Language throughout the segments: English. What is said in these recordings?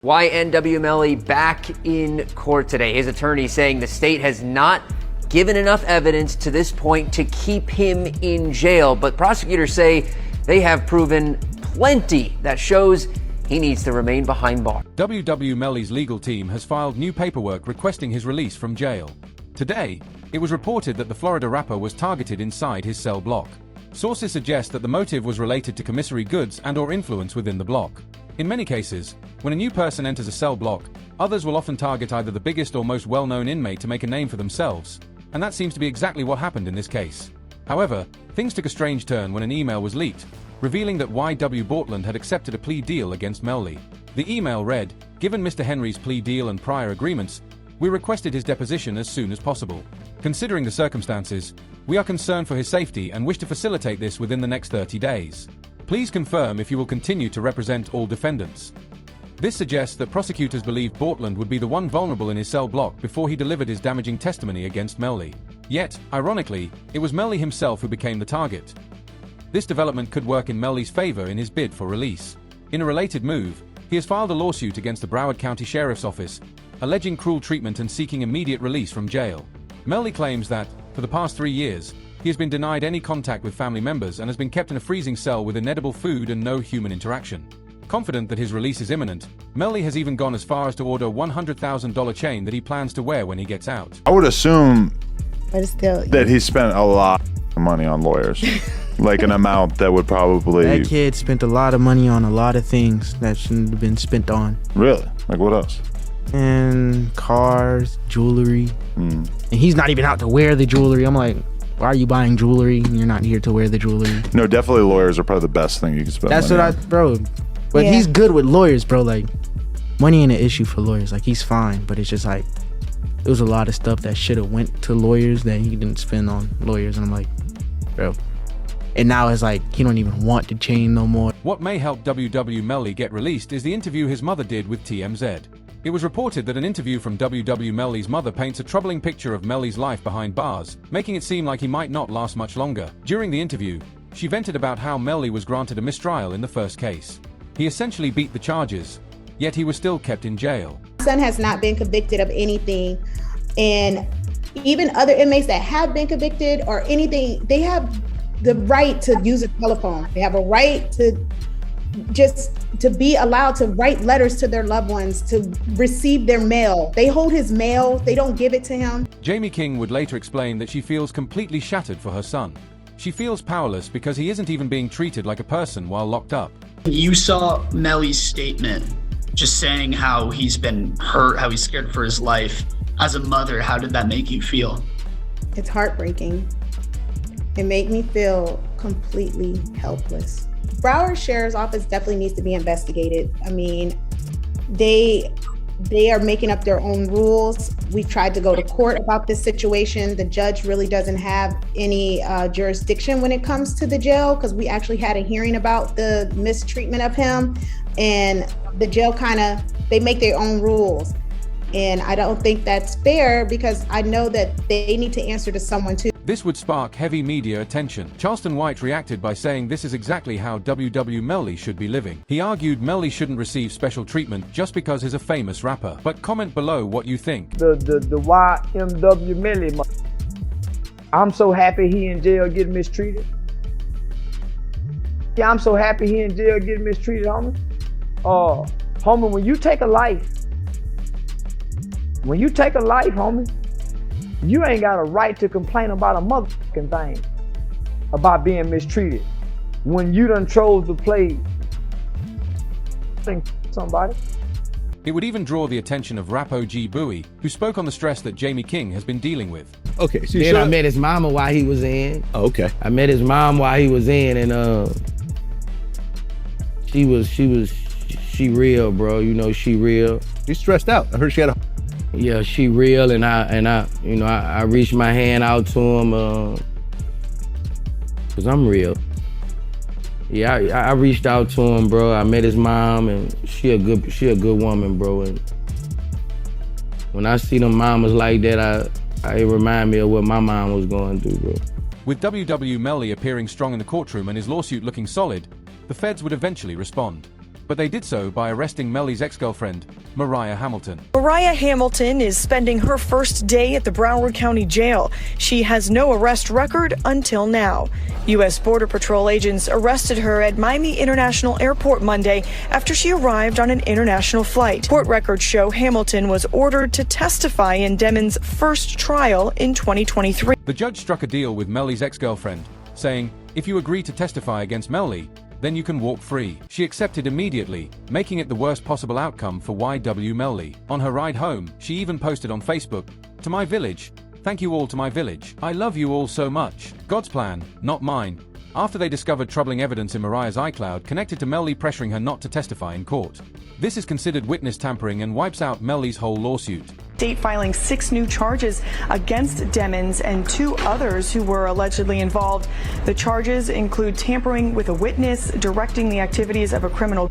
YNW Melly back in court today. His attorney saying the state has not given enough evidence to this point to keep him in jail, but prosecutors say they have proven plenty that shows he needs to remain behind bars. YNW Melly's legal team has filed new paperwork requesting his release from jail. Today, it was reported that the Florida rapper was targeted inside his cell block. Sources suggest that the motive was related to commissary goods and/or influence within the block. In many cases, when a new person enters a cell block, others will often target either the biggest or most well-known inmate to make a name for themselves, and that seems to be exactly what happened in this case. However, things took a strange turn when an email was leaked, revealing that YW Bortland had accepted a plea deal against Melly. The email read, "Given Mr. Henry's plea deal and prior agreements, we requested his deposition as soon as possible. Considering the circumstances, we are concerned for his safety and wish to facilitate this within the next 30 days. Please confirm if you will continue to represent all defendants." This suggests that prosecutors believe Bortland would be the one vulnerable in his cell block before he delivered his damaging testimony against Melly. Yet, ironically, it was Melly himself who became the target. This development could work in Melly's favor in his bid for release. In a related move, he has filed a lawsuit against the Broward County Sheriff's Office, alleging cruel treatment and seeking immediate release from jail. Melly claims that, for the past 3 years, he has been denied any contact with family members and has been kept in a freezing cell with inedible food and no human interaction. Confident that his release is imminent, Melly has even gone as far as to order a $100,000 chain that he plans to wear when he gets out. I would assume still, that he spent a lot of money on lawyers. Like an amount that would probably... That kid spent a lot of money on a lot of things that shouldn't have been spent on. Really? Like what else? And cars, jewelry. And he's not even out to wear the jewelry. I'm like, why are you buying jewelry? You're not here to wear the jewelry. No, definitely lawyers are probably the best thing you can spend. That's what on. bro. But yeah. He's good with lawyers, bro. Like, money ain't an issue for lawyers. Like, he's fine, but it's just like, there was a lot of stuff that should have went to lawyers that he didn't spend on lawyers. And I'm like, bro. And now it's like, he don't even want to chain no more. What may help YNW Melly get released is the interview his mother did with TMZ. It was reported that an interview from YNW Melly's mother paints a troubling picture of Melly's life behind bars, making it seem like he might not last much longer. During the interview, she vented about how Melly was granted a mistrial in the first case. He essentially beat the charges, yet he was still kept in jail. My son has not been convicted of anything, and even other inmates that have been convicted or anything, they have the right to use a telephone. They have a right to be allowed to write letters to their loved ones, to receive their mail. They hold his mail, they don't give it to him. Jamie King would later explain that she feels completely shattered for her son. She feels powerless because he isn't even being treated like a person while locked up. You saw Melly's statement just saying how he's been hurt, how he's scared for his life. As a mother, how did that make you feel? It's heartbreaking. It made me feel completely helpless. Broward Sheriff's Office definitely needs to be investigated. I mean, they are making up their own rules. We tried to go to court about this situation. The judge really doesn't have any jurisdiction when it comes to the jail, because we actually had a hearing about the mistreatment of him, and the jail they make their own rules. And I don't think that's fair, because I know that they need to answer to someone too. This would spark heavy media attention. Charleston White reacted by saying this is exactly how YNW Melly should be living. He argued Melly shouldn't receive special treatment just because he's a famous rapper. But comment below what you think. The YNW Melly, I'm so happy he in jail getting mistreated. Yeah, I'm so happy he in jail getting mistreated, homie. Homie, when you take a life, homie, you ain't got a right to complain about a motherfucking thing about being mistreated when you done chose to play somebody. It would even draw the attention of rap OG Bowie, who spoke on the stress that Jamie King has been dealing with. Okay, so then I met his mama while he was in. Oh, okay. I met his mom while he was in, and she real, bro. You know, she real. She's stressed out. I heard she had a... Yeah, she real, and I reached my hand out to him, cause I'm real. Yeah, I reached out to him, bro. I met his mom, and she a good woman, bro. And when I see them mamas like that, it remind me of what my mom was going through, bro. With YNW Melly appearing strong in the courtroom and his lawsuit looking solid, the feds would eventually respond. but they did so by arresting Melly's ex-girlfriend, Mariah Hamilton. Mariah Hamilton is spending her first day at the Broward County Jail. She has no arrest record until now. U.S. Border Patrol agents arrested her at Miami International Airport Monday after she arrived on an international flight. Court records show Hamilton was ordered to testify in Demon's first trial in 2023. The judge struck a deal with Melly's ex-girlfriend, saying, "If you agree to testify against Melly, then you can walk free." She accepted immediately, making it the worst possible outcome for YNW Melly. On her ride home, she even posted on Facebook, "To my village, thank you all to my village. I love you all so much. God's plan, not mine." After they discovered troubling evidence in Mariah's iCloud connected to Melly pressuring her not to testify in court. This is considered witness tampering and wipes out Melly's whole lawsuit. State filing 6 new charges against Demons and 2 others who were allegedly involved. The charges include tampering with a witness, directing the activities of a criminal,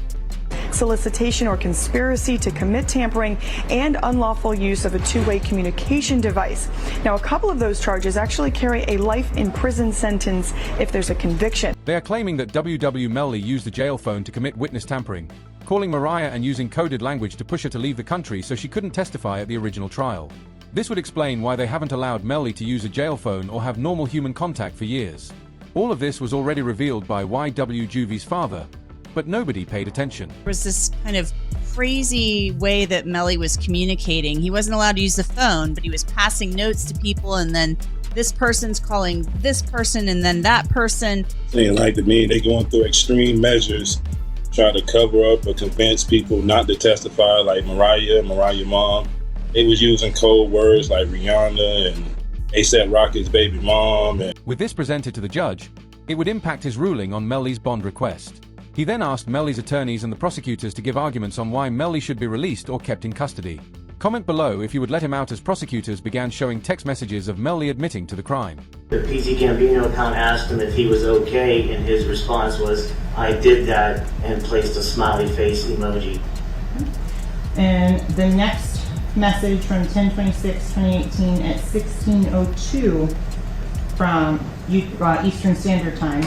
solicitation or conspiracy to commit tampering, and unlawful use of a two-way communication device. Now, a couple of those charges actually carry a life in prison sentence if there's a conviction. They are claiming that YNW Melly used the jail phone to commit witness tampering, calling Mariah and using coded language to push her to leave the country so she couldn't testify at the original trial. This would explain why they haven't allowed Melly to use a jail phone or have normal human contact for years. All of this was already revealed by YW Juvie's father, but nobody paid attention. There was this kind of crazy way that Melly was communicating. He wasn't allowed to use the phone, but he was passing notes to people, and then this person's calling this person and then that person. Saying like to me, they going through extreme measures, try to cover up or convince people not to testify, like Mariah mom. They was using code words like Rihanna and A$AP Rocky's baby mom. With this presented to the judge, it would impact his ruling on Melly's bond request. He then asked Melly's attorneys and the prosecutors to give arguments on why Melly should be released or kept in custody. Comment below if you would let him out, as prosecutors began showing text messages of Melly admitting to the crime. The PC Gambino account asked him if he was okay, and his response was, "I did that," and placed a smiley face emoji. And the next message from 10/26/2018 at 16:02 from Eastern Standard Time.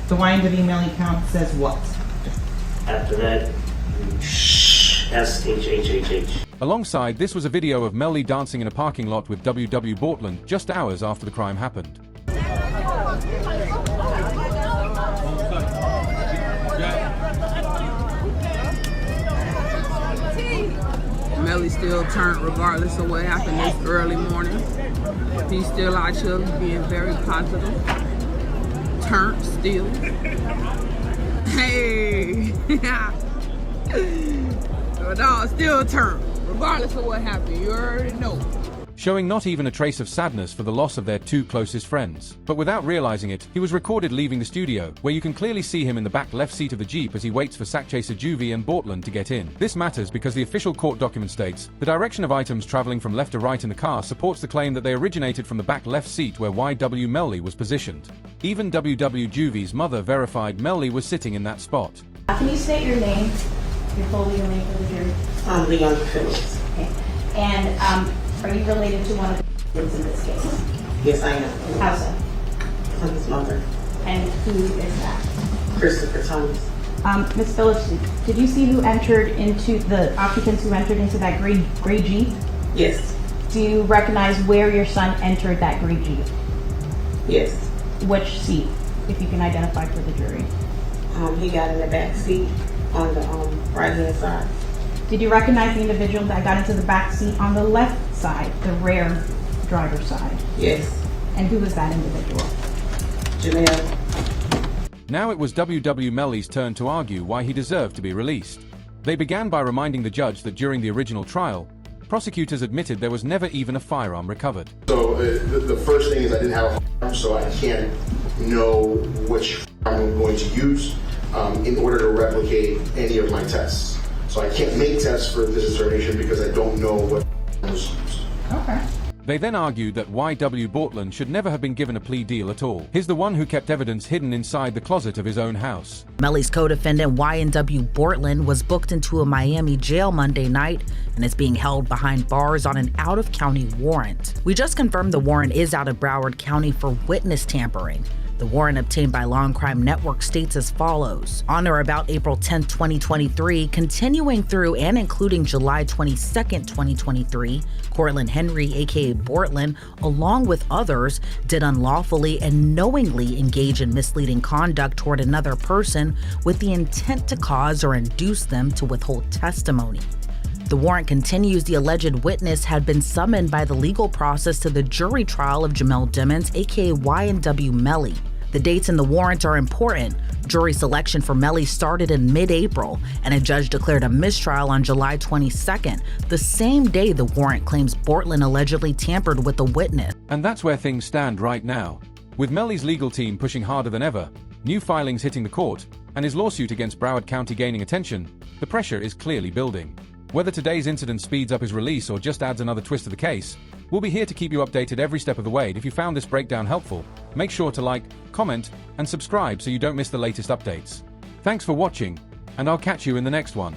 The YNW Melly account says what? After that, SHHHH. Alongside, this was a video of Melly dancing in a parking lot with YNW Portland just hours after the crime happened. Melly still turned regardless of what happened this early morning. He's still out here being very positive. Turned still. Hey! No, still turned, regardless of what happened. You already know. Showing not even a trace of sadness for the loss of their 2 closest friends. But without realizing it, he was recorded leaving the studio, where you can clearly see him in the back left seat of the Jeep as he waits for sack chaser Juvie and Bortland to get in. This matters because the official court document states, the direction of items traveling from left to right in the car supports the claim that they originated from the back left seat where YNW Melly was positioned. Even YNW Juvie's mother verified Melly was sitting in that spot. Can you state your name? Your full legal name for the jury? I'm Leon Phillips. Okay. And are you related to one of the victims in this case? Yes, I am. How so? I'm his mother. And who is that? Christopher Thomas. Ms. Phillips, did you see who entered into the occupants who entered into that gray Jeep? Yes. Do you recognize where your son entered that gray Jeep? Yes. Which seat, if you can identify for the jury? He got in the back seat on the right-hand side. Did you recognize the individual that got into the back seat on the left side, the rear driver's side? Yes. And who was that individual? Janelle. Now it was YNW Melly's turn to argue why he deserved to be released. They began by reminding the judge that during the original trial, prosecutors admitted there was never even a firearm recovered. So the first thing is I didn't have a firearm, so I can't know which firearm I'm going to use in order to replicate any of my tests. So I can't make tests for this determination because I don't know what was used. Okay. They then argued that YW Bortland should never have been given a plea deal at all. He's the one who kept evidence hidden inside the closet of his own house. Melly's co-defendant YNW Bortland was booked into a Miami jail Monday night and is being held behind bars on an out-of-county warrant. We just confirmed the warrant is out of Broward County for witness tampering. The warrant obtained by Law and Crime Network states as follows. On or about April 10, 2023, continuing through and including July 22, 2023, Cortland Henry, aka Bortland, along with others, did unlawfully and knowingly engage in misleading conduct toward another person with the intent to cause or induce them to withhold testimony. The warrant continues the alleged witness had been summoned by the legal process to the jury trial of Jamel Dimmons, aka YNW Melly. The dates in the warrant are important. Jury selection for Melly started in mid-April, and a judge declared a mistrial on July 22nd, the same day the warrant claims Bortland allegedly tampered with the witness. And that's where things stand right now. With Melly's legal team pushing harder than ever, new filings hitting the court, and his lawsuit against Broward County gaining attention, the pressure is clearly building. Whether today's incident speeds up his release or just adds another twist to the case, we'll be here to keep you updated every step of the way. If you found this breakdown helpful, make sure to like, comment, and subscribe so you don't miss the latest updates. Thanks for watching, and I'll catch you in the next one.